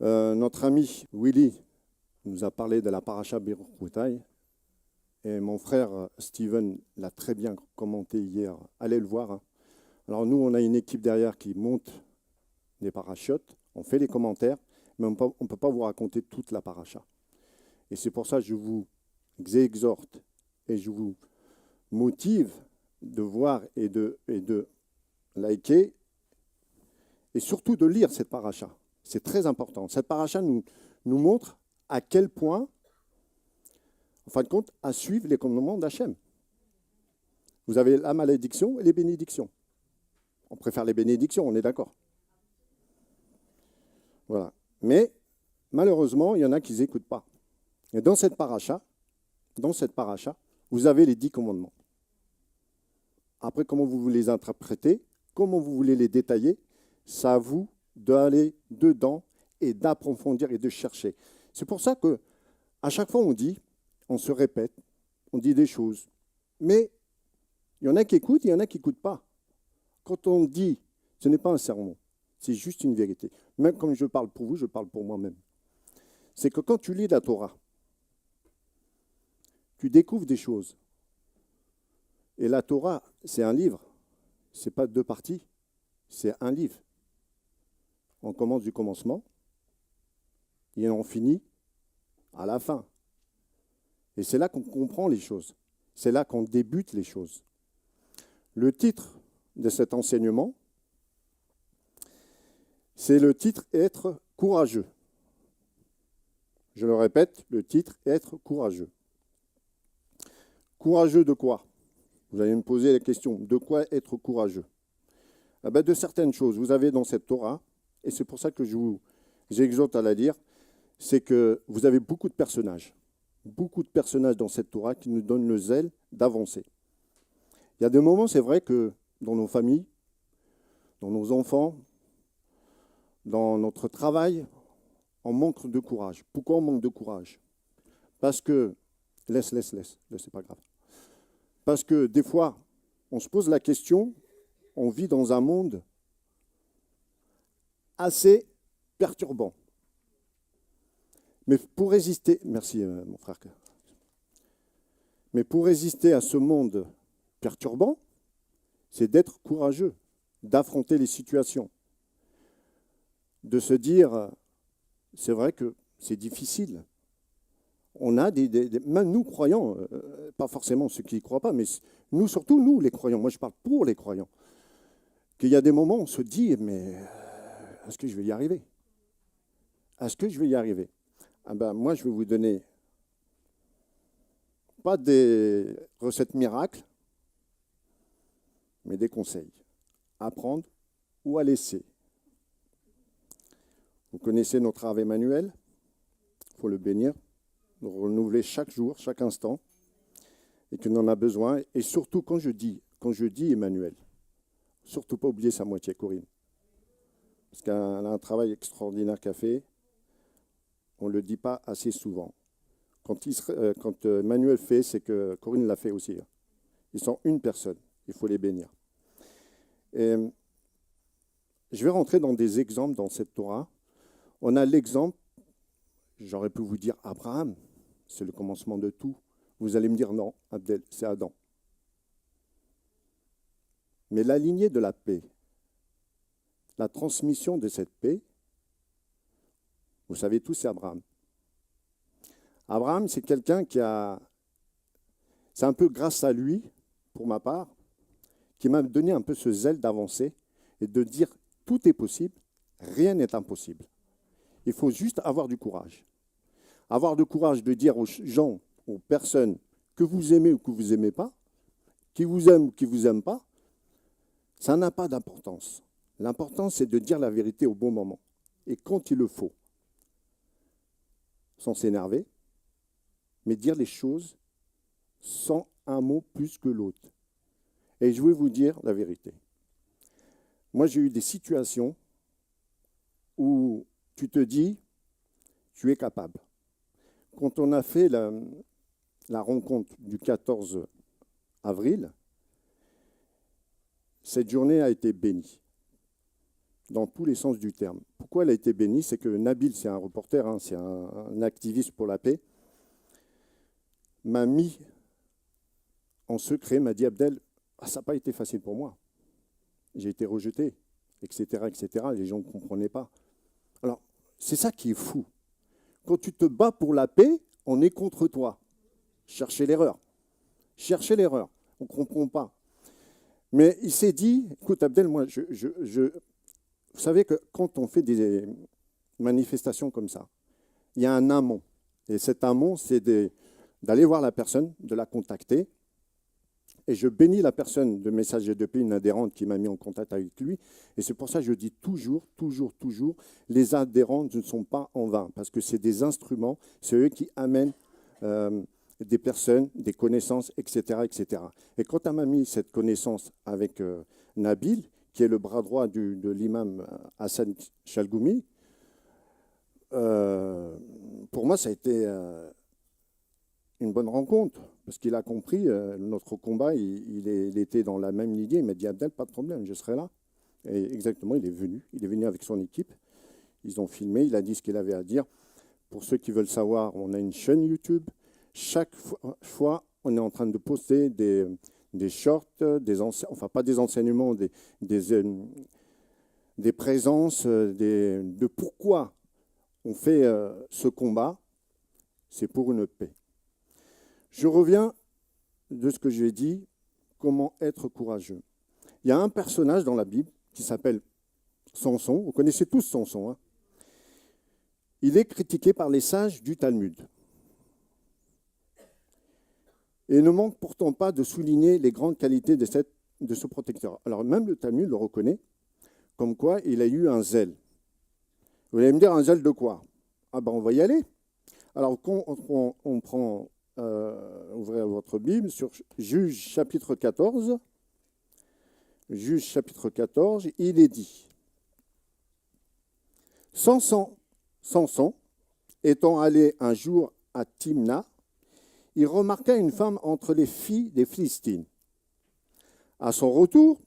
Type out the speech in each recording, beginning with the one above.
Notre ami Willy nous a parlé de la paracha Bechukotai et mon frère Steven l'a très bien commenté hier. Allez le voir, hein. Alors nous, on a une équipe derrière qui monte des parachutes, on fait les commentaires, mais on ne peut pas vous raconter toute la paracha. Et c'est pour ça que je vous exhorte et je vous motive de voir et de liker et surtout de lire cette paracha. C'est très important. Cette paracha nous montre à quel point, en fin de compte, à suivre les commandements d'Hachem. Vous avez la malédiction et les bénédictions. On préfère les bénédictions, on est d'accord. Voilà. Mais malheureusement, il y en a qui n'écoutent pas. Et dans cette paracha, vous avez les 10 commandements. Après, comment vous voulez les interpréter, comment vous voulez les détailler, c'est à vous d'aller dedans et d'approfondir et de chercher. C'est pour ça que à chaque fois on se répète, on dit des choses. Mais il y en a qui écoutent, il y en a qui n'écoutent pas. Quand on dit, ce n'est pas un sermon, c'est juste une vérité. Même comme je parle pour vous, je parle pour moi-même. C'est que quand tu lis la Torah, tu découvres des choses. Et la Torah, c'est un livre. Ce n'est pas 2 parties, c'est un livre. On commence du commencement et on finit à la fin. Et c'est là qu'on comprend les choses. C'est là qu'on débute les choses. Le titre de cet enseignement, c'est le titre « Être courageux ». Je le répète, le titre « Être courageux ». Courageux de quoi? Vous allez me poser la question, de quoi être courageux? Eh bien, de certaines choses. Vous avez dans cette Torah, et c'est pour ça que j'exhorte à la lire, c'est que vous avez beaucoup de personnages dans cette Torah qui nous donnent le zèle d'avancer. Il y a des moments, c'est vrai que dans nos familles, dans nos enfants, dans notre travail, on manque de courage. Pourquoi on manque de courage? Parce que, laisse, c'est pas grave. Parce que des fois, on se pose la question, on vit dans un monde assez perturbant. Mais pour résister, merci mon frère, mais pour résister à ce monde perturbant, c'est d'être courageux, d'affronter les situations, de se dire, c'est vrai que c'est difficile. On a même nous croyants, pas forcément ceux qui ne croient pas, mais nous, surtout nous les croyants, moi je parle pour les croyants, qu'il y a des moments où on se dit, mais est-ce que je vais y arriver? Est-ce que je vais y arriver? Ah ben, moi, je vais vous donner pas des recettes miracles, mais des conseils. À prendre ou à laisser. Vous connaissez notre Ave Emmanuel, il faut le bénir, le renouveler chaque jour, chaque instant, et qu'on en a besoin. Et surtout, quand je dis Emmanuel, surtout pas oublier sa moitié, Corinne. Parce qu'elle a un travail extraordinaire qu'elle fait. On ne le dit pas assez souvent. Quand Emmanuel fait, c'est que Corinne l'a fait aussi. Ils sont une personne. Il faut les bénir. Et je vais rentrer dans des exemples dans cette Torah. On a l'exemple, j'aurais pu vous dire Abraham, c'est le commencement de tout. Vous allez me dire non, Abdel, c'est Adam. Mais la lignée de la paix, la transmission de cette paix, vous savez tous, c'est Abraham. Abraham, c'est quelqu'un c'est un peu grâce à lui, pour ma part, qui m'a donné un peu ce zèle d'avancer et de dire tout est possible, rien n'est impossible. Il faut juste avoir du courage. Avoir du courage de dire aux gens, aux personnes que vous aimez ou que vous n'aimez pas, qui vous aiment ou qui ne vous aiment pas, ça n'a pas d'importance. L'important, c'est de dire la vérité au bon moment et quand il le faut. Sans s'énerver, mais dire les choses sans un mot plus que l'autre. Et je vais vous dire la vérité. Moi, j'ai eu des situations où tu te dis, tu es capable. Quand on a fait la rencontre du 14 avril, cette journée a été bénie. dans tous les sens du terme. Pourquoi elle a été bénie? C'est que Nabil, c'est un reporter, hein, c'est un activiste pour la paix, m'a mis en secret, m'a dit Abdel, ça n'a pas été facile pour moi. J'ai été rejeté, etc., etc. Les gens ne comprenaient pas. Alors, c'est ça qui est fou. Quand tu te bats pour la paix, on est contre toi. Cherchez l'erreur. Cherchez l'erreur. On ne comprend pas. Mais il s'est dit, écoute Abdel, moi, vous savez que quand on fait des manifestations comme ça, il y a un amont. Et cet amont, c'est d'aller voir la personne, de la contacter. Et je bénis la personne de Messager de Paix, une adhérente qui m'a mis en contact avec lui. Et c'est pour ça que je dis toujours, les adhérents ne sont pas en vain. Parce que c'est des instruments, c'est eux qui amènent des personnes, des connaissances, etc., etc. Et quand elle m'a mis cette connaissance avec Nabil, qui est le bras droit de l'imam Hassan Chalgoumi, pour moi, ça a été une bonne rencontre, parce qu'il a compris notre combat, il était dans la même lignée. Il m'a dit, Abdel, pas de problème, je serai là. Et exactement, il est venu avec son équipe. Ils ont filmé, il a dit ce qu'il avait à dire. Pour ceux qui veulent savoir, on a une chaîne YouTube. Chaque fois, on est en train de poster des shorts, enfin pas des enseignements, des présences, de pourquoi on fait ce combat. C'est pour une paix. Je reviens de ce que j'ai dit, comment être courageux. Il y a un personnage dans la Bible qui s'appelle Samson. Vous connaissez tous Samson, hein? Il est critiqué par les sages du Talmud. Et ne manque pourtant pas de souligner les grandes qualités de ce protecteur. Alors même le Talmud le reconnaît, comme quoi il a eu un zèle. Vous allez me dire, un zèle de quoi? Ah ben on va y aller. Alors quand on prend, ouvrez votre Bible, sur Juge chapitre 14, Juge chapitre 14, il est dit, Samson, étant allé un jour à Timna, il remarqua une femme entre les filles des Philistines. À son retour,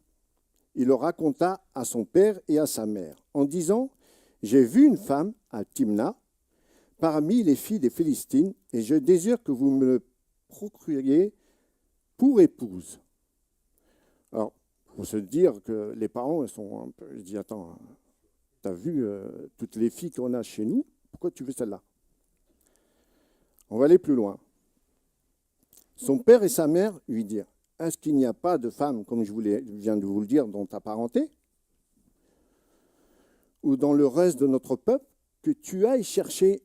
il le raconta à son père et à sa mère, en disant, « J'ai vu une femme à Timna, parmi les filles des Philistines, et je désire que vous me le procuriez pour épouse. » Alors, il faut se dire que les parents, ils sont un peu... Je dis, attends, tu as vu toutes les filles qu'on a chez nous, pourquoi tu veux celle-là? On va aller plus loin. Son père et sa mère lui dirent, « Est-ce qu'il n'y a pas de femme, comme je viens de vous le dire, dans ta parenté, ou dans le reste de notre peuple, que tu ailles chercher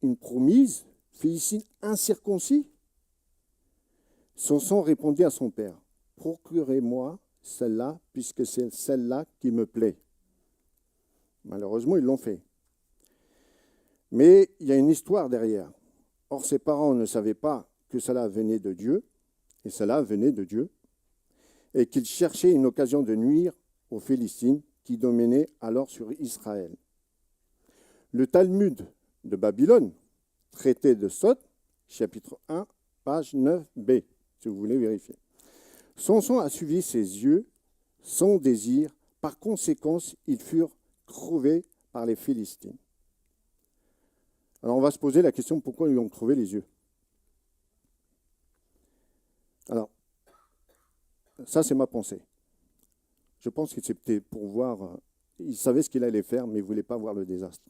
une promise, Philistine incirconcis ?» Samson répondit à son père, « Procurez-moi celle-là, puisque c'est celle-là qui me plaît. » Malheureusement, ils l'ont fait. Mais il y a une histoire derrière. Or, ses parents ne savaient pas que cela venait de Dieu, et cela venait de Dieu, et qu'ils cherchaient une occasion de nuire aux Philistines qui dominaient alors sur Israël. Le Talmud de Babylone, traité de Sot, chapitre 1, page 9b, si vous voulez vérifier. Samson a suivi ses yeux, son désir, par conséquent, ils furent crevés par les Philistines. Alors on va se poser la question, pourquoi ils lui ont crevé les yeux? Alors, ça c'est ma pensée. Je pense que c'était pour voir, il savait ce qu'il allait faire, mais il ne voulait pas voir le désastre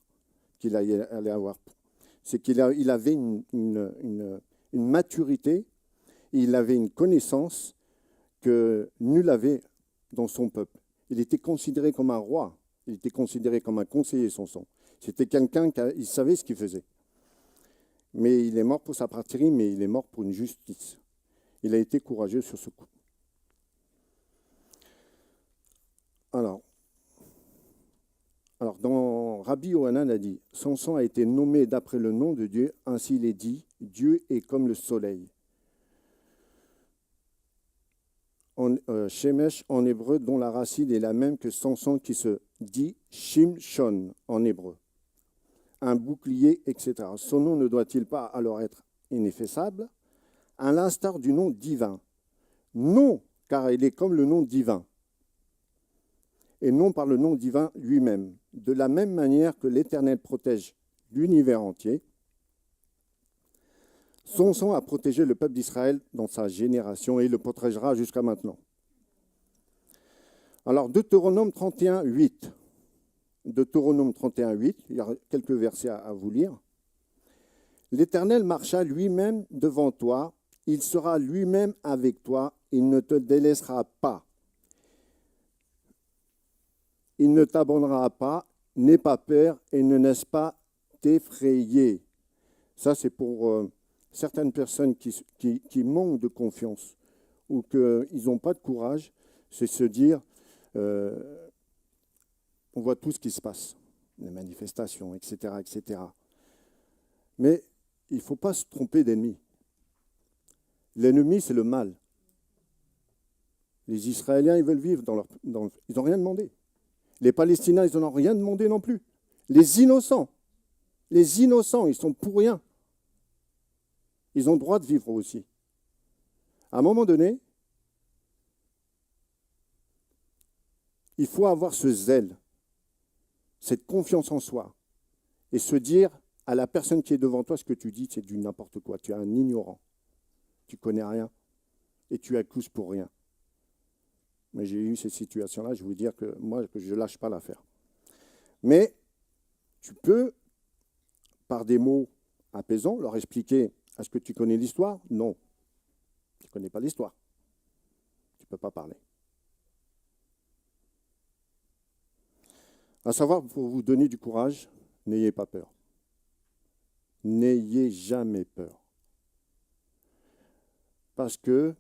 qu'il allait avoir. C'est qu'il avait une maturité, il avait une connaissance que nul n'avait dans son peuple. Il était considéré comme un roi, il était considéré comme un conseiller Samson. C'était quelqu'un qui savait ce qu'il faisait. Mais il est mort pour sa patrie, mais il est mort pour une justice. Il a été courageux sur ce coup. Alors dans Rabbi Yohanan a dit, Samson a été nommé d'après le nom de Dieu, ainsi il est dit, Dieu est comme le soleil. Shemesh en hébreu, dont la racine est la même que Samson qui se dit Shimshon en hébreu. Un bouclier, etc. Son nom ne doit-il pas alors être ineffaçable, à l'instar du nom divin? Non, car il est comme le nom divin. et non par le nom divin lui-même. De la même manière que l'Éternel protège l'univers entier, son sang a protégé le peuple d'Israël dans sa génération et il le protégera jusqu'à maintenant. Alors, Deutéronome 31, 8. Deutéronome 31, 8, il y a quelques versets à vous lire. L'Éternel marcha lui-même devant toi, il sera lui-même avec toi, il ne te délaissera pas. Il ne t'abandonnera pas, n'aie pas peur et ne laisse pas t'effrayer. Ça, c'est pour certaines personnes qui manquent de confiance ou qu'ils n'ont pas de courage, c'est se dire, on voit tout ce qui se passe, les manifestations, etc., etc. Mais il ne faut pas se tromper d'ennemi. L'ennemi, c'est le mal. Les Israéliens, ils veulent vivre ils n'ont rien demandé. Les Palestiniens, ils n'en ont rien demandé non plus. Les innocents, ils sont pour rien. Ils ont le droit de vivre aussi. À un moment donné, il faut avoir ce zèle, cette confiance en soi, et se dire à la personne qui est devant toi, ce que tu dis, c'est du n'importe quoi. Tu es un ignorant. Tu ne connais rien et tu accuses pour rien. Mais j'ai eu ces situations-là, je vais vous dire que moi, je ne lâche pas l'affaire. Mais tu peux, par des mots apaisants, leur expliquer, est-ce que tu connais l'histoire? Non. Tu ne connais pas l'histoire. Tu ne peux pas parler. À savoir, pour vous donner du courage, n'ayez pas peur. N'ayez jamais peur. Parce que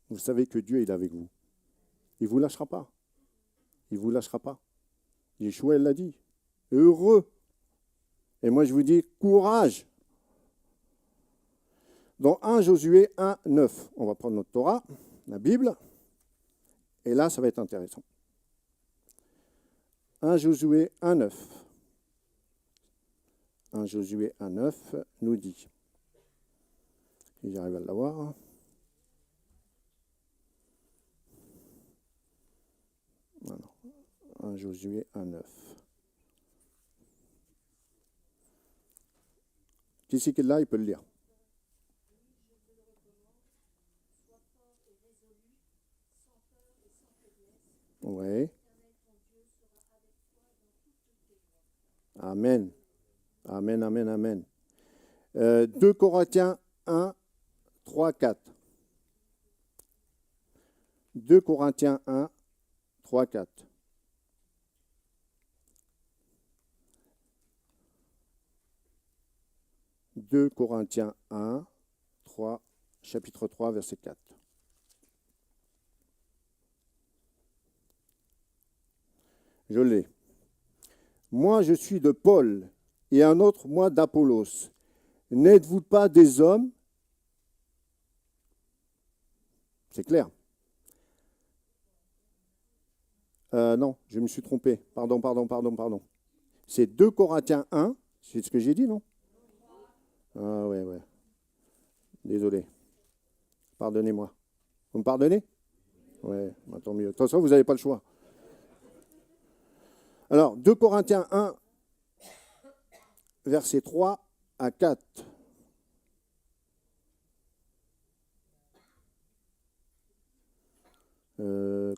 vous savez que Dieu est avec vous. Il ne vous lâchera pas. Il ne vous lâchera pas. Yeshua, elle l'a dit. Heureux. Et moi, je vous dis, courage. Dans 1 Josué 1, 9, on va prendre notre Torah, la Bible, et là, ça va être intéressant. 1 Josué 1, 9. 1 Josué 1, 9 nous dit, et j'arrive à l'avoir, alors, 1 Josué 1, 9. Qui c'est qui est là, il peut le lire. Oui. Amen. Amen, amen, amen. 2 Corinthiens 1, 3, 4. 2 Corinthiens 1, 3, 4. « 2 Corinthiens 1, 3, chapitre 3, verset 4. Je l'ai. Moi, je suis de Paul, et un autre, moi, d'Apollos. N'êtes-vous pas des hommes? C'est clair. Non, je me suis trompé. Pardon. C'est 2 Corinthiens 1, c'est ce que j'ai dit, non? Ah ouais. Désolé. Pardonnez-moi. Vous me pardonnez? Ouais, tant mieux. De toute façon, vous n'avez pas le choix. Alors, 2 Corinthiens 1, versets 3 à 4.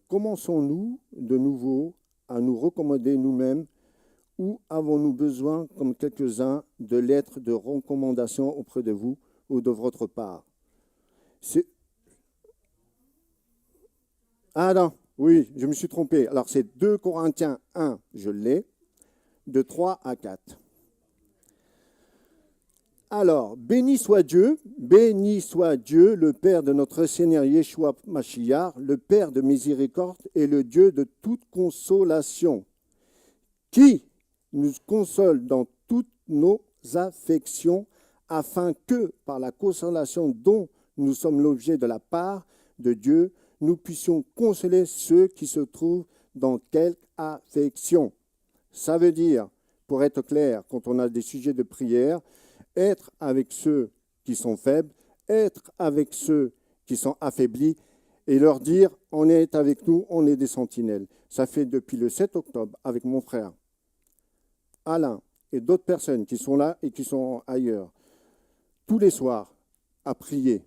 Commençons-nous de nouveau à nous recommander nous-mêmes ou avons-nous besoin, comme quelques-uns, de lettres de recommandation auprès de vous ou de votre part? Ah non, oui, je me suis trompé. Alors c'est 2 Corinthiens 1, je l'ai, de 3 à 4. Alors, béni soit Dieu, le Père de notre Seigneur Yeshua Mashiach, le Père de miséricorde et le Dieu de toute consolation, qui nous console dans toutes nos affections, afin que, par la consolation dont nous sommes l'objet de la part de Dieu, nous puissions consoler ceux qui se trouvent dans quelque affection. Ça veut dire, pour être clair, quand on a des sujets de prière, être avec ceux qui sont faibles, être avec ceux qui sont affaiblis et leur dire, on est avec nous, on est des sentinelles. Ça fait depuis le 7 octobre, avec mon frère Alain et d'autres personnes qui sont là et qui sont ailleurs, tous les soirs, à prier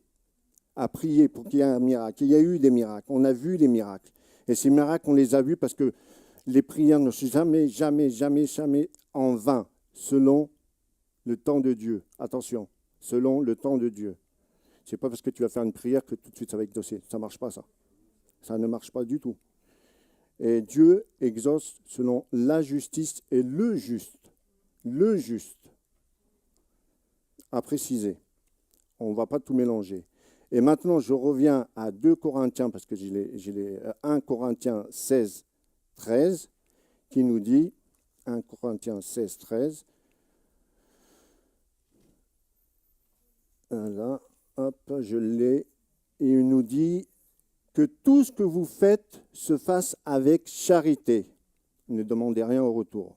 pour qu'il y ait un miracle. Il y a eu des miracles, on a vu les miracles. Et ces miracles, on les a vus parce que les prières ne sont jamais en vain, selon le temps de Dieu. Attention, selon le temps de Dieu. Ce n'est pas parce que tu vas faire une prière que tout de suite ça va exaucer. Ça ne marche pas, ça. Ça ne marche pas du tout. Et Dieu exauce selon la justice et le juste. Le juste. À préciser. On ne va pas tout mélanger. Et maintenant, je reviens à 2 Corinthiens, parce que j'ai 1 Corinthiens 16, 13, qui nous dit, 1 Corinthiens 16, 13, là, hop, je l'ai, et il nous dit que tout ce que vous faites se fasse avec charité. Ne demandez rien au retour.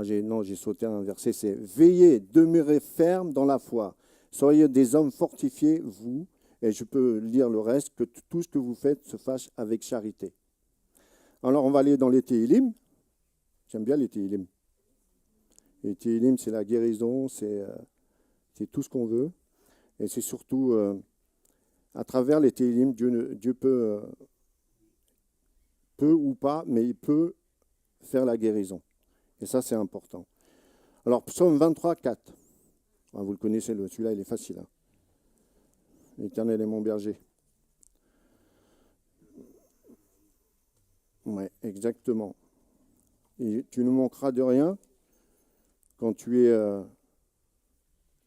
J'ai sauté un verset, c'est « Veillez, demeurez ferme dans la foi, soyez des hommes fortifiés, vous », et je peux lire le reste, que tout ce que vous faites se fasse avec charité. Alors, on va aller dans les Téhilim. J'aime bien les Téhilim. Les Téhilim, c'est la guérison, c'est tout ce qu'on veut. Et c'est surtout, à travers les Téhilim, Dieu peut ou pas, mais il peut faire la guérison. Et ça, c'est important. Alors, psaume 23, 4. Vous le connaissez, celui-là, il est facile. Hein. L'Éternel est mon berger. Oui, exactement. Et tu ne manqueras de rien quand tu es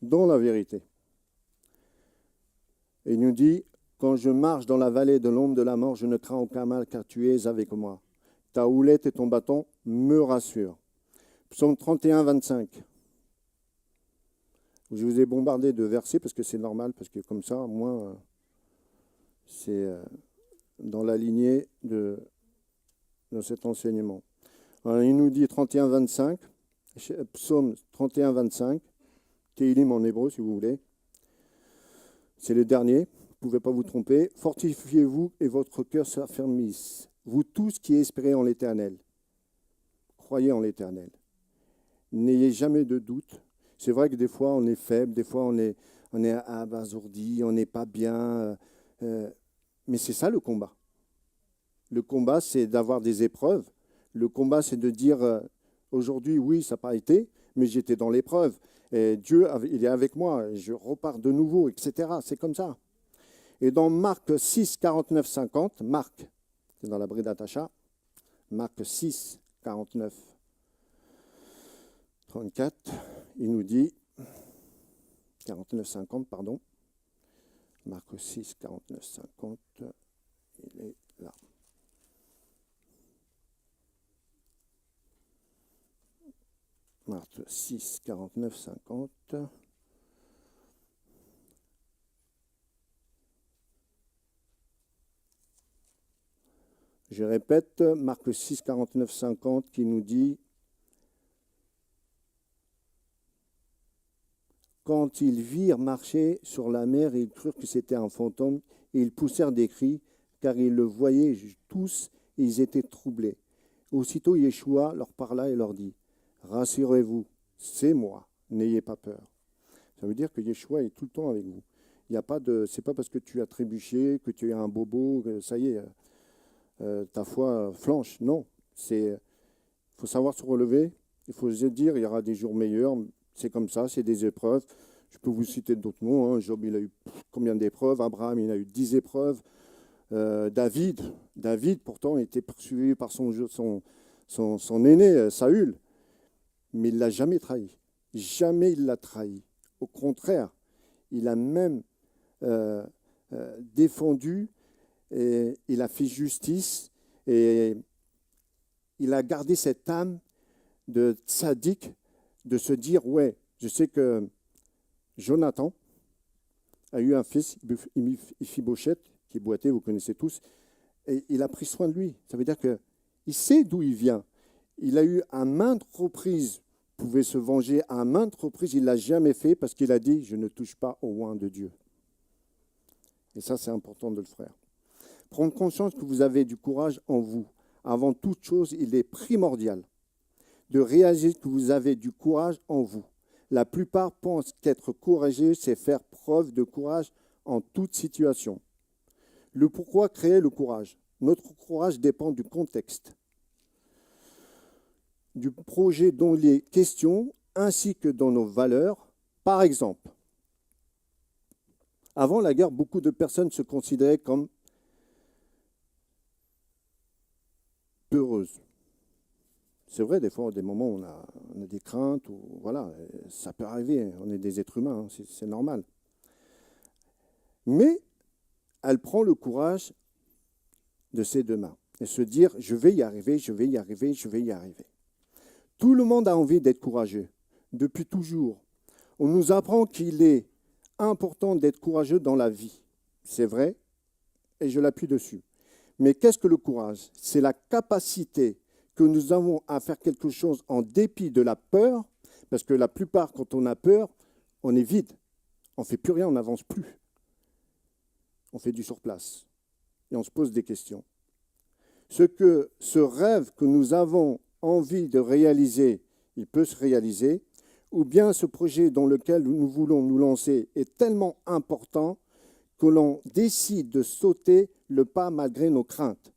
dans la vérité. Et il nous dit, quand je marche dans la vallée de l'ombre de la mort, je ne crains aucun mal car tu es avec moi. Ta houlette et ton bâton me rassurent. Psaume 31, 25. Je vous ai bombardé de versets parce que c'est normal, parce que comme ça, moi, c'est dans la lignée de cet enseignement. Alors, il nous dit 31, 25, Psaume 31, 25, Téhilim en hébreu si vous voulez. C'est le dernier, vous ne pouvez pas vous tromper. Fortifiez-vous et votre cœur s'affermisse. Vous tous qui espérez en l'Éternel, croyez en l'Éternel. N'ayez jamais de doute. C'est vrai que des fois, on est faible, des fois, on est abasourdi, on n'est pas bien. Mais c'est ça le combat. Le combat, c'est d'avoir des épreuves. Le combat, c'est de dire, aujourd'hui, oui, ça n'a pas été, mais j'étais dans l'épreuve. Et Dieu, il est avec moi, et je repars de nouveau, etc. C'est comme ça. Et dans Marc 6, 49, 50, Marc, c'est dans la Bride Atacha, Marc 6, 49, 34, il nous dit, 49, 50, pardon, Marc 6, 49, 50, il est là. Marc 6, 49, 50. Je répète, Marc 6, 49, 50, qui nous dit « Quand ils virent marcher sur la mer, ils crurent que c'était un fantôme, et ils poussèrent des cris, car ils le voyaient tous, et ils étaient troublés. Aussitôt Yeshua leur parla et leur dit « Rassurez-vous, c'est moi, n'ayez pas peur. » Ça veut dire que Yeshua est tout le temps avec vous. Il n'y a pas de, c'est pas parce que tu as trébuché, que tu es un bobo, que ça y est, ta foi flanche. Non, il faut savoir se relever, il faut se dire, il y aura des jours meilleurs, c'est comme ça, c'est des épreuves. Je peux vous citer d'autres noms. Hein. Job, il a eu combien d'épreuves? Abraham, il a eu 10 épreuves. David, pourtant, était poursuivi par son aîné, Saül. Mais il ne l'a jamais trahi. Jamais il l'a trahi. Au contraire, il a même défendu, et il a fait justice, et il a gardé cette âme de tzaddik, de se dire, ouais, je sais que Jonathan a eu un fils, Iphibosheth, qui est boité, vous connaissez tous, et il a pris soin de lui. Ça veut dire qu'il sait d'où il vient. Il a eu à maintes reprises pouvait se venger à maintes reprises. Il ne l'a jamais fait parce qu'il a dit « Je ne touche pas au oint de Dieu ». Et ça, c'est important de le faire. Prendre conscience que vous avez du courage en vous. Avant toute chose, il est primordial de réaliser que vous avez du courage en vous. La plupart pensent qu'être courageux, c'est faire preuve de courage en toute situation. Le pourquoi créer le courage? Notre courage dépend du contexte, du projet dont il est question, ainsi que dans nos valeurs. Par exemple, avant la guerre, beaucoup de personnes se considéraient comme peureuses. C'est vrai, des fois, des moments où on a des craintes, ou voilà, ça peut arriver, on est des êtres humains, hein, c'est normal. Mais elle prend le courage de ses deux mains et se dire « je vais y arriver, je vais y arriver, je vais y arriver ». Tout le monde a envie d'être courageux, depuis toujours. On nous apprend qu'il est important d'être courageux dans la vie. C'est vrai, et je l'appuie dessus. Mais qu'est-ce que le courage? C'est la capacité que nous avons à faire quelque chose en dépit de la peur, parce que la plupart, quand on a peur, on est vide. On ne fait plus rien, on n'avance plus. On fait du surplace et on se pose des questions. Ce rêve que nous avons envie de réaliser, il peut se réaliser, ou bien ce projet dans lequel nous voulons nous lancer est tellement important que l'on décide de sauter le pas malgré nos craintes.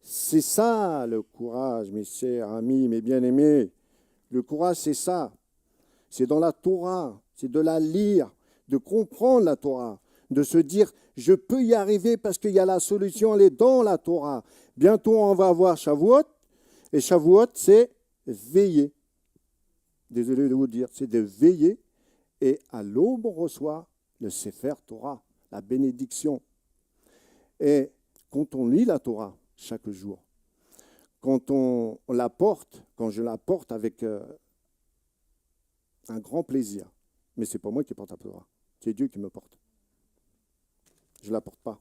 C'est ça le courage, mes chers amis, mes bien-aimés. Le courage, c'est ça. C'est dans la Torah, c'est de la lire, de comprendre la Torah, de se dire « je peux y arriver parce qu'il y a la solution, elle est dans la Torah ». Bientôt, on va avoir Shavuot, et Shavuot, c'est veiller. Désolé de vous dire, c'est de veiller, et à l'aube, on reçoit le Sefer Torah, la bénédiction. Et quand on lit la Torah chaque jour, quand on la porte, quand je la porte avec un grand plaisir, mais ce n'est pas moi qui porte la Torah, c'est Dieu qui me porte. Je ne la porte pas.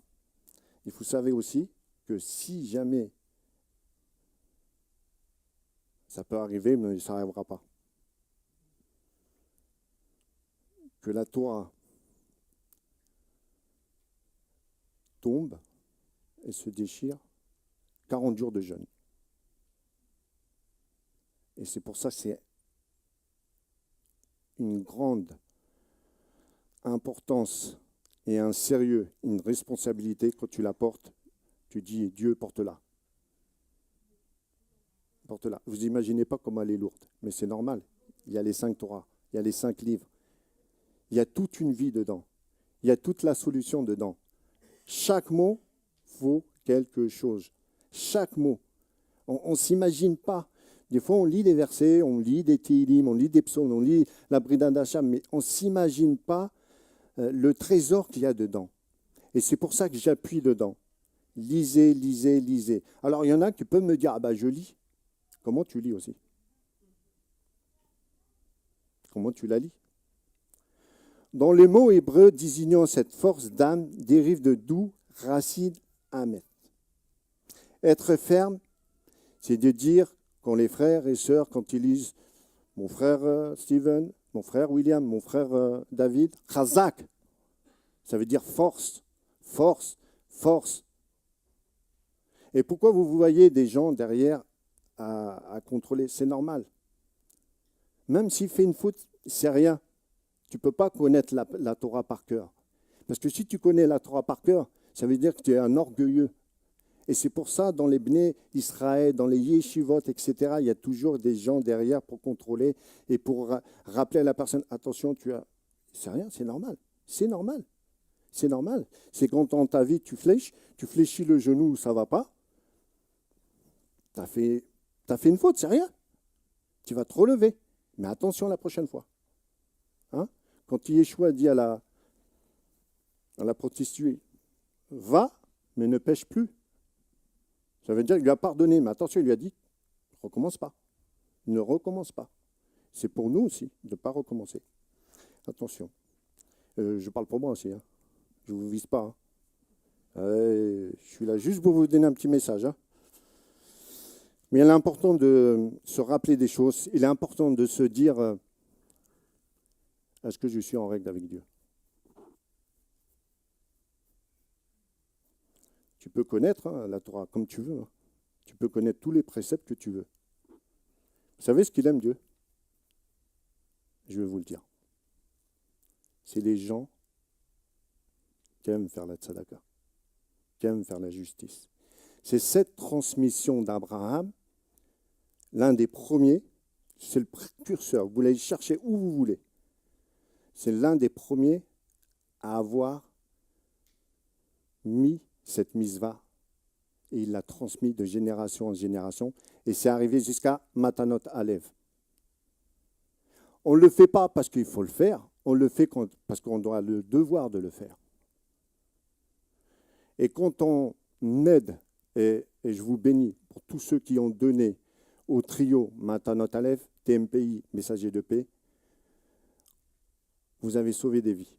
Il faut savoir aussi que si jamais ça peut arriver, mais ça n'arrivera pas, que la Torah tombe et se déchire, 40 jours de jeûne. Et c'est pour ça que c'est une grande importance et un sérieux, une responsabilité quand tu la portes. Tu dis, Dieu, porte-la. Porte-la. Vous n'imaginez pas comment elle est lourde, mais c'est normal. Il y a les 5 Torahs, il y a les 5 livres. Il y a toute une vie dedans. Il y a toute la solution dedans. Chaque mot vaut quelque chose. Chaque mot. On ne s'imagine pas. Des fois, on lit des versets, on lit des Tehillim, on lit des psaumes, on lit la Brida d'Hacham, mais on ne s'imagine pas le trésor qu'il y a dedans. Et c'est pour ça que j'appuie dedans. Lisez, lisez, lisez. Alors, il y en a qui peuvent me dire, ah ben, je lis. Comment tu lis aussi? Comment tu la lis? Dans les mots hébreux désignant cette force d'âme dérive de d'où racine amet. Être ferme, c'est de dire, quand les frères et sœurs, quand ils lisent mon frère Steven, mon frère William, mon frère David, chazak, ça veut dire force, force, force. Et pourquoi vous voyez des gens derrière à contrôler? C'est normal. Même s'il fait une faute, c'est rien. Tu ne peux pas connaître la Torah par cœur. Parce que si tu connais la Torah par cœur, ça veut dire que tu es un orgueilleux. Et c'est pour ça, dans les Bnei Israël, dans les yeshivot, etc., il y a toujours des gens derrière pour contrôler et pour rappeler à la personne, attention, c'est rien, c'est normal. C'est normal. C'est normal. C'est quand dans ta vie, tu fléchis le genou, ça ne va pas. Tu as fait une faute, c'est rien. Tu vas te relever. Mais attention la prochaine fois. Hein? Quand Yeshua dit à la prostituée, va, mais ne pêche plus. Ça veut dire qu'il lui a pardonné, mais attention, il lui a dit, ne recommence pas. Ne recommence pas. C'est pour nous aussi de ne pas recommencer. Attention. Je parle pour moi aussi. Hein. Je ne vous vise pas. Hein. Je suis là juste pour vous donner un petit message. Hein. Mais il est important de se rappeler des choses. Il est important de se dire, est-ce que je suis en règle avec Dieu? Tu peux connaître la Torah comme tu veux. Tu peux connaître tous les préceptes que tu veux. Vous savez ce qu'il aime, Dieu? Je vais vous le dire. C'est les gens qui aiment faire la tzedaka, qui aiment faire la justice. C'est cette transmission d'Abraham, l'un des premiers, c'est le précurseur. Vous l'allez chercher où vous voulez. C'est l'un des premiers à avoir mis cette misva et il l'a transmis de génération en génération et c'est arrivé jusqu'à Matanot Alev. On ne le fait pas parce qu'il faut le faire, on le fait parce qu'on doit le devoir de le faire. Et quand on aide, et je vous bénis pour tous ceux qui ont donné au trio Matanot Alev, TMPI, Messager de paix, vous avez sauvé des vies.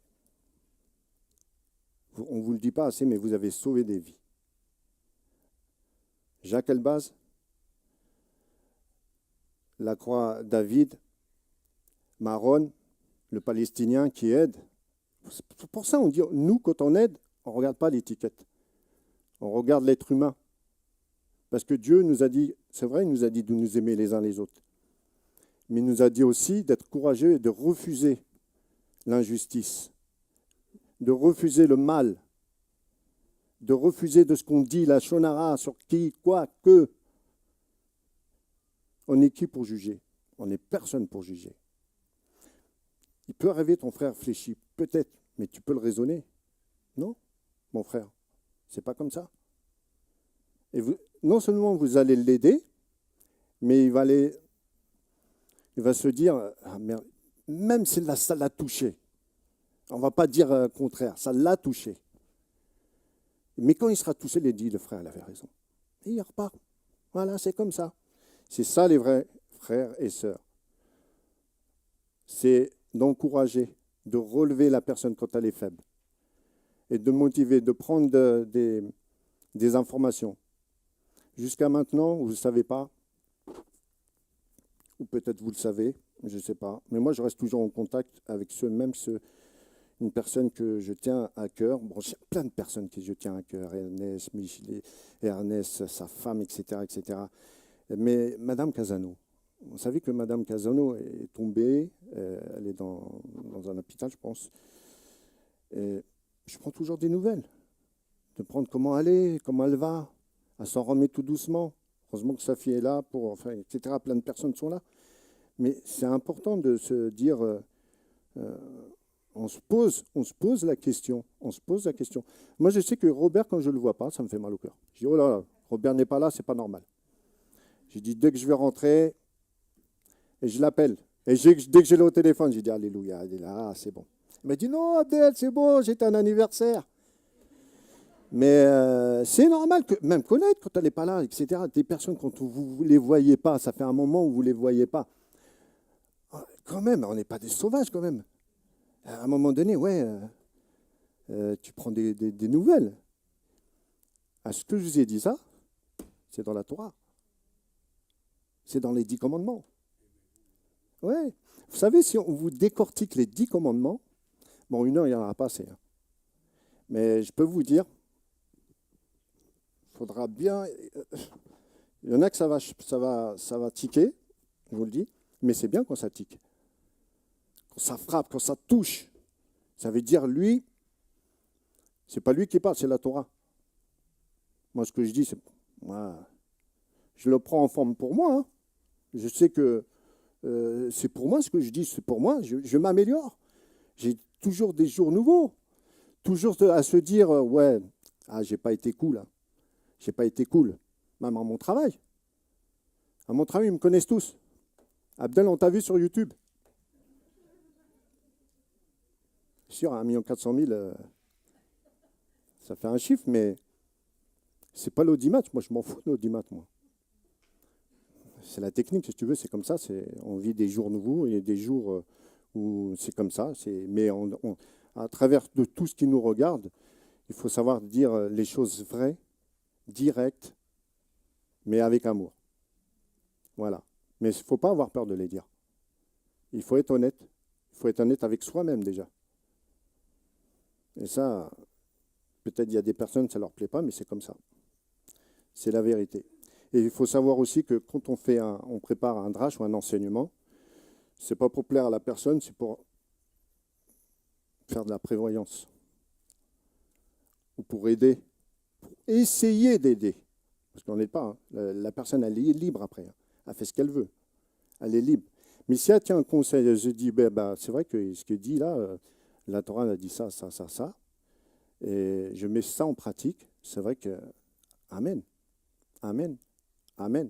On ne vous le dit pas assez, mais vous avez sauvé des vies. Jacques Elbaz, la croix David, Maron, le Palestinien qui aide. Pour ça, on dit, nous, quand on aide, on ne regarde pas l'étiquette. On regarde l'être humain. Parce que Dieu nous a dit, c'est vrai, il nous a dit de nous aimer les uns les autres. Mais il nous a dit aussi d'être courageux et de refuser l'injustice, de refuser le mal, de refuser de ce qu'on dit, la shonara, sur qui, quoi, que. On est qui pour juger? On n'est personne pour juger. Il peut arriver, ton frère fléchit, peut-être, mais tu peux le raisonner. Non, mon frère, c'est pas comme ça. Et vous, non seulement vous allez l'aider, mais il va se dire, ah merde, même si ça l'a touché, on ne va pas dire contraire, ça l'a touché. Mais quand il sera touché, il dit, le frère, il avait raison. Et il repart. Voilà, c'est comme ça. C'est ça les vrais frères et sœurs. C'est d'encourager, de relever la personne quand elle est faible. Et de motiver, de prendre des informations. Jusqu'à maintenant, vous ne savez pas, ou peut-être vous le savez, je ne sais pas. Mais moi, je reste toujours en contact avec une personne que je tiens à cœur. Bon, j'ai plein de personnes que je tiens à cœur. Ernest, Michelet, Ernest, sa femme, etc., etc. Mais Madame Casano, vous savez que Madame Casano est tombée, elle est dans un hôpital, je pense. Et je prends toujours des nouvelles, de prendre comment elle est, comment elle va. Elle s'en remet tout doucement. Heureusement que sa fille est là, enfin, etc. Plein de personnes sont là. Mais c'est important de se dire, on se pose la question. On se pose la question. Moi, je sais que Robert, quand je ne le vois pas, ça me fait mal au cœur. Je dis, oh là là, Robert n'est pas là, c'est pas normal. J'ai dit, dès que je vais rentrer, et je l'appelle. Et dès que je l'ai au téléphone, j'ai dit, alléluia, elle est là, c'est bon. Il m'a dit, non, Abdel, c'est bon, j'étais un anniversaire. Mais c'est normal, même connaître quand elle n'est pas là, etc. Des personnes, quand vous ne les voyez pas, ça fait un moment où vous ne les voyez pas. Quand même, on n'est pas des sauvages quand même. À un moment donné, ouais, tu prends des nouvelles. Ce que je vous ai dit ça, c'est dans la Torah. C'est dans les 10 commandements. Ouais. Vous savez, si on vous décortique les 10 commandements, bon, 1 heure, il n'y en aura pas assez. Hein. Mais je peux vous dire, il faudra bien... Il y en a que ça va tiquer, je vous le dis, mais c'est bien quand ça tique. Quand ça frappe, quand ça touche. Ça veut dire, lui, c'est pas lui qui parle, c'est la Torah. Moi, ce que je dis, c'est... je le prends en forme pour moi. Hein. Je sais que c'est pour moi ce que je dis, c'est pour moi. Je m'améliore. J'ai toujours des jours nouveaux. Toujours à se dire, ouais, j'ai pas été cool. Hein. J'ai pas été cool. Même à mon travail. À mon travail, ils me connaissent tous. Abdel, on t'a vu sur YouTube. Sûr, 1 400 000, ça fait un chiffre, mais c'est pas l'audimat. Moi, je m'en fous de l'audimat, moi. C'est la technique, si tu veux, c'est comme ça. On vit des jours nouveaux et des jours où c'est comme ça. Mais à travers de tout ce qui nous regarde, il faut savoir dire les choses vraies, directes, mais avec amour. Voilà. Mais il ne faut pas avoir peur de les dire. Il faut être honnête. Il faut être honnête avec soi-même déjà. Et ça, peut-être il y a des personnes, ça ne leur plaît pas, mais c'est comme ça. C'est la vérité. Et il faut savoir aussi que quand on prépare un drash ou un enseignement, c'est pas pour plaire à la personne, c'est pour faire de la prévoyance. Ou pour aider. Pour essayer d'aider. Parce qu'on n'est pas. Hein. La personne, elle est libre après. Hein. Elle fait ce qu'elle veut. Elle est libre. Mais si elle tient un conseil, elle se dit, c'est vrai que ce qu'il dit là, la Torah a dit ça, ça, ça, ça, et je mets ça en pratique, c'est vrai que, amen, amen, amen.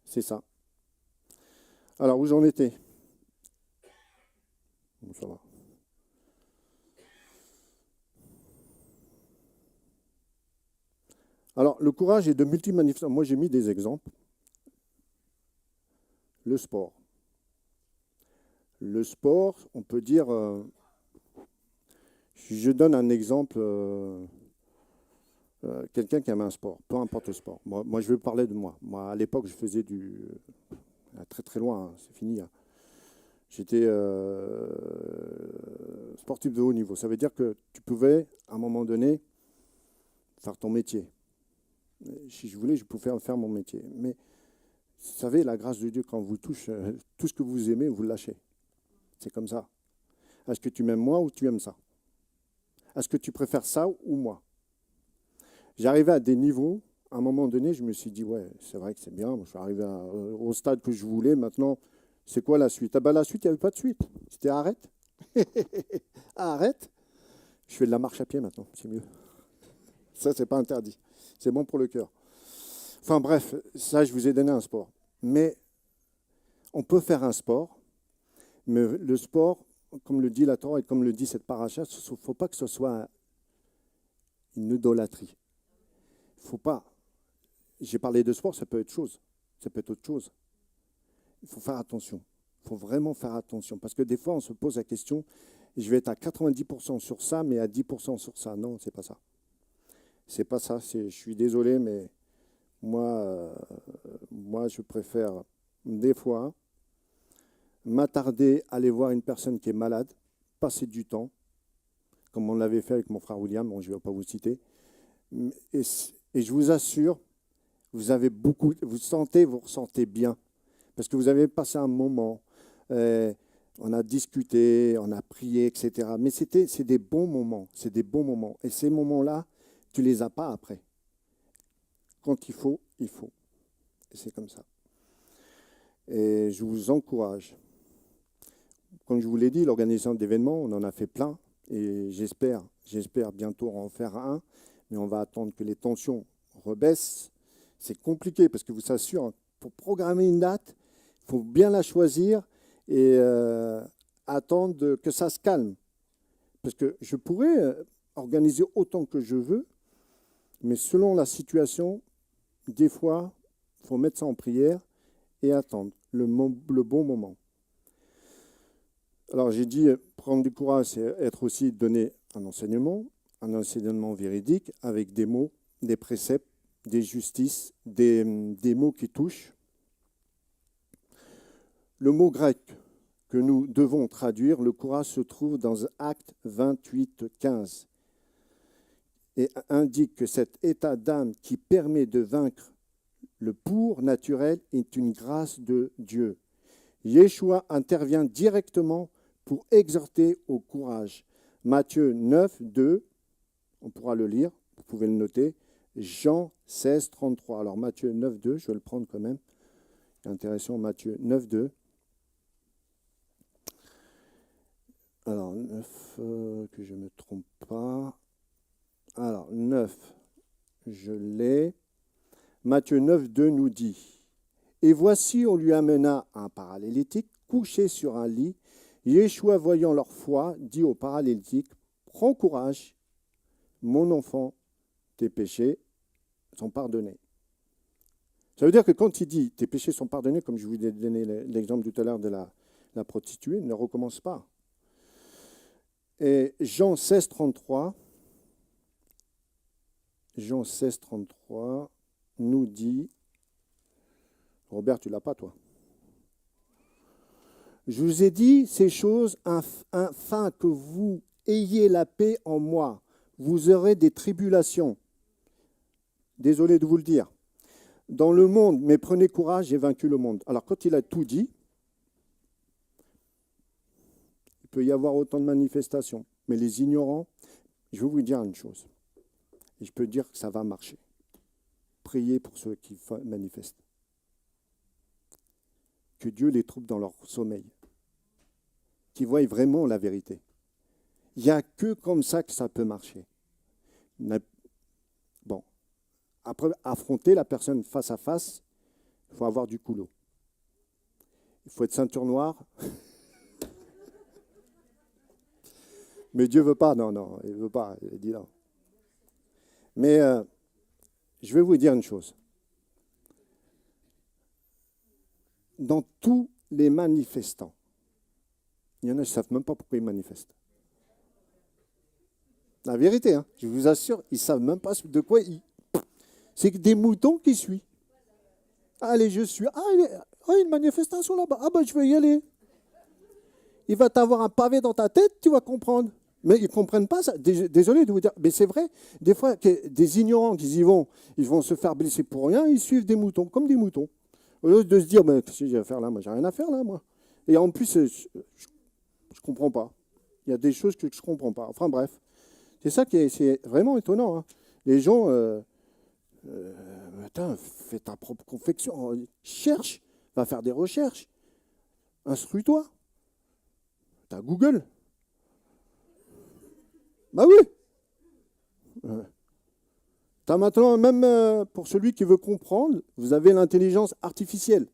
C'est ça. Alors, où j'en étais? Bon, ça va. Alors, le courage est de multiples manifestations. Moi, j'ai mis des exemples. Le sport. Le sport, on peut dire... je donne un exemple. Quelqu'un qui aime un sport, peu importe le sport. Moi, je veux parler de moi. Moi, à l'époque, je faisais très très loin, hein, c'est fini. Hein. J'étais sportif de haut niveau. Ça veut dire que tu pouvais, à un moment donné, faire ton métier. Si je voulais, je pouvais faire mon métier. Mais vous savez, la grâce de Dieu, quand vous touche, tout ce que vous aimez, vous le lâchez. C'est comme ça. Est-ce que tu m'aimes moi ou tu aimes ça? Est-ce que tu préfères ça ou moi? J'arrivais à des niveaux, à un moment donné, je me suis dit, ouais, c'est vrai que c'est bien, je suis arrivé au stade que je voulais, maintenant, c'est quoi la suite? Ah ben la suite, il n'y avait pas de suite. C'était arrête. Arrête. Je fais de la marche à pied maintenant, c'est mieux. Ça, c'est pas interdit. C'est bon pour le cœur. Enfin bref, ça, je vous ai donné un sport. Mais on peut faire un sport, mais le sport, comme le dit la Torah et comme le dit cette paracha, il ne faut pas que ce soit une idolâtrie. Il ne faut pas. J'ai parlé de sport, ça peut être chose. Ça peut être autre chose. Il faut faire attention. Il faut vraiment faire attention. Parce que des fois, on se pose la question, je vais être à 90% sur ça, mais à 10% sur ça. Non, c'est pas ça. C'est pas ça. Je suis désolé, mais moi, je préfère des fois m'attarder à aller voir une personne qui est malade, passer du temps, comme on l'avait fait avec mon frère William, bon, je ne vais pas vous citer. Et je vous assure, vous avez beaucoup, vous ressentez bien. Parce que vous avez passé un moment, on a discuté, on a prié, etc. Mais c'est des bons moments, c'est des bons moments. Et ces moments-là, tu ne les as pas après. Quand il faut, il faut. Et c'est comme ça. Et je vous encourage. Comme je vous l'ai dit, l'organisation d'événements, on en a fait plein. Et j'espère bientôt en faire un. Mais on va attendre que les tensions rebaissent. C'est compliqué parce que vous assure, pour programmer une date, il faut bien la choisir et attendre que ça se calme. Parce que je pourrais organiser autant que je veux, mais selon la situation, des fois, il faut mettre ça en prière et attendre le bon moment. Alors j'ai dit, prendre du courage, c'est être aussi donner un enseignement véridique avec des mots, des préceptes, des justices, des mots qui touchent. Le mot grec que nous devons traduire, le courage se trouve dans Actes 28, 15 et indique que cet état d'âme qui permet de vaincre le pour naturel est une grâce de Dieu. Yeshua intervient directement pour exhorter au courage. Matthieu 9, 2, on pourra le lire, vous pouvez le noter. Jean 16, 33. Alors Matthieu 9, 2, je vais le prendre quand même. Intéressant, Matthieu 9, 2. Alors 9, que je ne me trompe pas. Alors 9, je l'ai. Matthieu 9, 2 nous dit, « Et voici, on lui amena un paralytique couché sur un lit. Yeshua, voyant leur foi, dit au paralytique, « Prends courage, mon enfant, tes péchés sont pardonnés. » Ça veut dire que quand il dit « tes péchés sont pardonnés », comme je vous ai donné l'exemple tout à l'heure de la prostituée, ne recommence pas. Et Jean 16, 33 nous dit, Robert, tu l'as pas, toi. Je vous ai dit ces choses afin que vous ayez la paix en moi. Vous aurez des tribulations. Désolé de vous le dire. Dans le monde, mais prenez courage, j'ai vaincu le monde. Alors quand il a tout dit, il peut y avoir autant de manifestations. Mais les ignorants, je vais vous dire une chose. Et je peux dire que ça va marcher. Priez pour ceux qui manifestent. Que Dieu les trouve dans leur sommeil. Qu'ils voient vraiment la vérité. Il n'y a que comme ça que ça peut marcher. Bon. Après, affronter la personne face à face, il faut avoir du culot. Il faut être ceinture noire. Mais Dieu ne veut pas. Non, il ne veut pas. Il dit non. Mais je vais vous dire une chose. Dans tous les manifestants, il y en a qui ne savent même pas pourquoi ils manifestent. La vérité, hein, je vous assure, ils ne savent même pas de quoi ils... C'est des moutons qui suivent. Allez, je suis. Ah, il y a une manifestation là-bas. Ah, ben, je vais y aller. Il va t'avoir un pavé dans ta tête, tu vas comprendre. Mais ils ne comprennent pas ça. Désolé de vous dire, mais c'est vrai. Des fois, des ignorants qui y vont, ils vont se faire blesser pour rien, ils suivent des moutons, comme des moutons. Au lieu de se dire, mais qu'est-ce que j'ai à faire là? Moi, j'ai rien à faire là, moi. Et en plus, je ne comprends pas. Il y a des choses que je ne comprends pas. Enfin, bref. C'est ça qui est vraiment étonnant. Hein. Les gens... Attends, fais ta propre confection. Cherche, va faire des recherches. Instruis-toi. T'as Google. Bah oui. T'as maintenant, même pour celui qui veut comprendre, vous avez l'intelligence artificielle.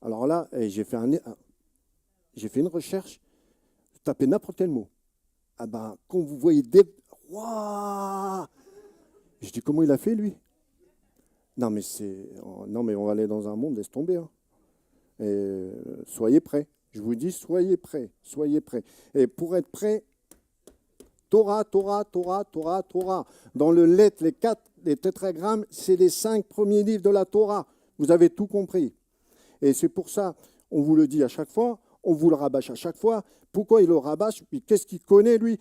Alors là, j'ai fait une recherche. Tapez n'importe quel mot. Ah ben, quand vous voyez des... Waouh! Je dis, comment il a fait, lui? Non, mais on va aller dans un monde, laisse tomber. Hein. Et, soyez prêts. Je vous dis, soyez prêts. Soyez prêts. Et pour être prêts, Torah. Dans le lettre, les tétragrammes, c'est les 5 premiers livres de la Torah. Vous avez tout compris. Et c'est pour ça, on vous le dit à chaque fois, on vous le rabâche à chaque fois. Pourquoi il le rabâche? Qu'est-ce qu'il connaît, lui?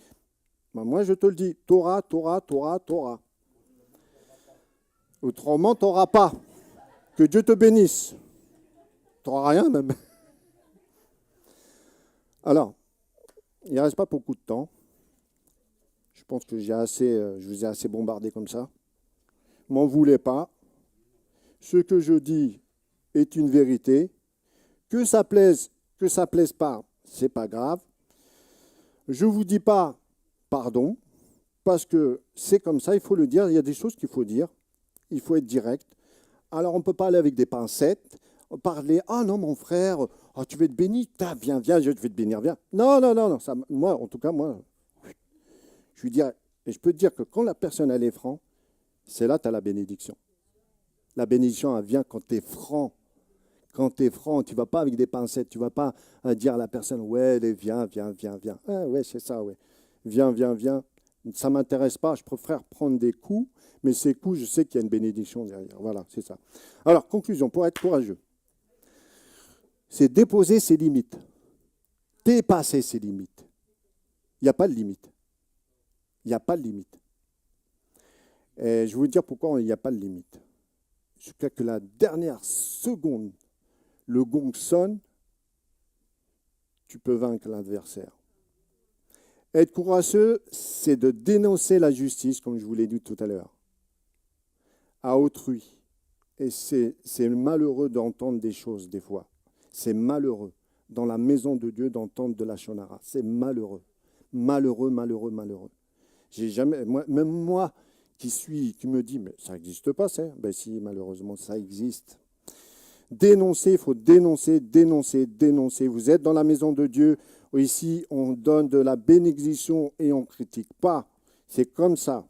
Ben, moi, je te le dis, Torah. Autrement, tu n'auras pas. Que Dieu te bénisse. Tu n'auras rien même. Alors, il ne reste pas beaucoup de temps. Je pense que je vous ai assez bombardé comme ça. M'en voulez pas. Ce que je dis est une vérité. Que ça plaise pas, c'est pas grave. Je ne vous dis pas pardon, parce que c'est comme ça, il faut le dire. Il y a des choses qu'il faut dire. Il faut être direct. Alors, on ne peut pas aller avec des pincettes, parler, ah non, mon frère, oh, tu veux être béni, viens, je vais te bénir, viens. Non. Ça, moi, en tout cas, je suis direct. Et je peux te dire que quand la personne, elle est franc, c'est là que tu as la bénédiction. La bénédiction, elle vient quand tu es franc. Quand tu es franc, tu ne vas pas avec des pincettes, tu ne vas pas dire à la personne, ouais, allez, viens. Ah, ouais, c'est ça, ouais. Viens. Ça ne m'intéresse pas, je préfère prendre des coups, mais ces coups, je sais qu'il y a une bénédiction derrière. Voilà, c'est ça. Alors, conclusion, pour être courageux, c'est déposer ses limites, dépasser ses limites. Il n'y a pas de limite. Il n'y a pas de limite. Et je vais vous dire pourquoi il n'y a pas de limite. Jusqu'à que la dernière seconde, le gong sonne, tu peux vaincre l'adversaire. Être courageux, c'est de dénoncer la justice, comme je vous l'ai dit tout à l'heure, à autrui. Et c'est malheureux d'entendre des choses, des fois. C'est malheureux, dans la maison de Dieu, d'entendre de la shonara. C'est malheureux. Malheureux. J'ai jamais, même moi, qui me dis, mais ça n'existe pas, ça. Ben si, malheureusement, ça existe. Dénoncer, il faut dénoncer. Vous êtes dans la maison de Dieu. Ici, on donne de la bénédiction et on ne critique pas. C'est comme ça.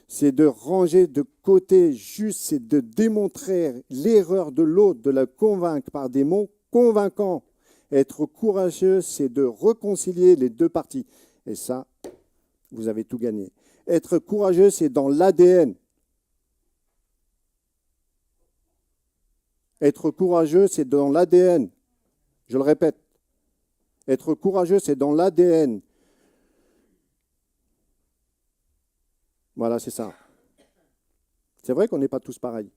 C'est de ranger de côté juste, c'est de démontrer l'erreur de l'autre, de la convaincre par des mots convaincants. Être courageux, c'est de réconcilier les deux parties. Et ça, vous avez tout gagné. Être courageux, c'est dans l'ADN. Être courageux, c'est dans l'ADN. Je le répète. Être courageux, c'est dans l'ADN. Voilà, c'est ça. C'est vrai qu'on n'est pas tous pareils.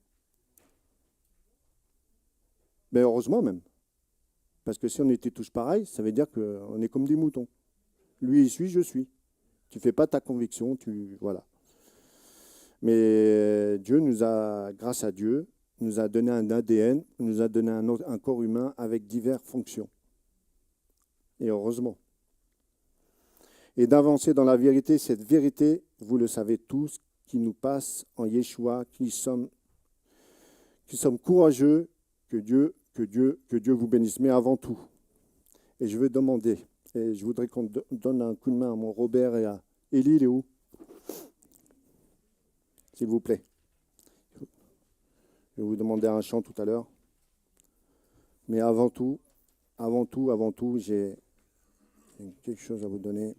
Mais heureusement même. Parce que si on était tous pareils, ça veut dire qu'on est comme des moutons. Lui, il suit, je suis. Tu ne fais pas ta conviction, voilà. Mais Dieu nous a, grâce à Dieu, nous a donné un ADN, nous a donné un corps humain avec diverses fonctions. Et heureusement. Et d'avancer dans la vérité, cette vérité, vous le savez tous, qui nous passe en Yeshua, qui sommes courageux, que Dieu vous bénisse. Mais avant tout, et je veux demander, et je voudrais qu'on donne un coup de main à mon Robert et à Élie, il est où? S'il vous plaît. Je vais vous demander un chant tout à l'heure. Mais avant tout, j'ai quelque chose à vous donner.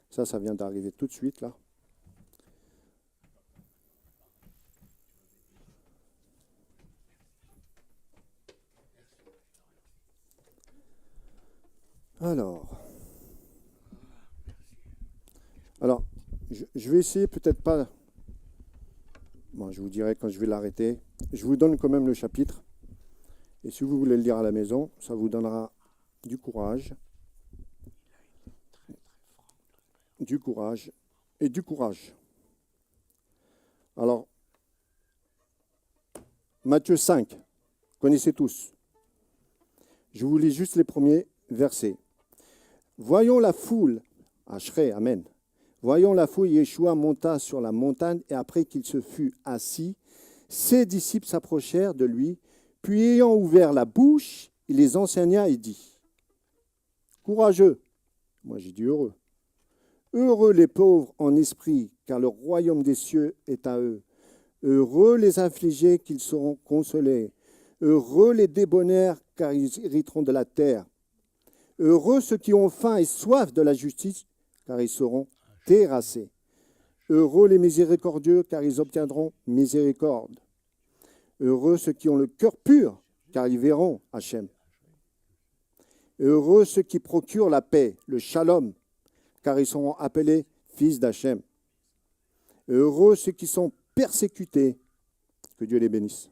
Ça vient d'arriver tout de suite, là. Alors, je vais essayer peut-être pas. Bon, je vous dirai quand je vais l'arrêter. Je vous donne quand même le chapitre. Et si vous voulez le lire à la maison, ça vous donnera du courage. Du courage et du courage. Alors, Matthieu 5, connaissez tous. Je vous lis juste les premiers versets. Voyons la foule, Ashrei, Amen. Voyons la foule, Yeshua monta sur la montagne et après qu'il se fut assis, ses disciples s'approchèrent de lui, puis ayant ouvert la bouche, il les enseigna et dit, courageux, moi j'ai dit heureux, heureux les pauvres en esprit, car le royaume des cieux est à eux. Heureux les affligés, qu'ils seront consolés. Heureux les débonnaires, car ils hériteront de la terre. Heureux ceux qui ont faim et soif de la justice, car ils seront terrassés. Heureux les miséricordieux, car ils obtiendront miséricorde. Heureux ceux qui ont le cœur pur, car ils verront Hachem. Heureux ceux qui procurent la paix, le shalom, car ils seront appelés fils d'Hachem. Heureux ceux qui sont persécutés, que Dieu les bénisse.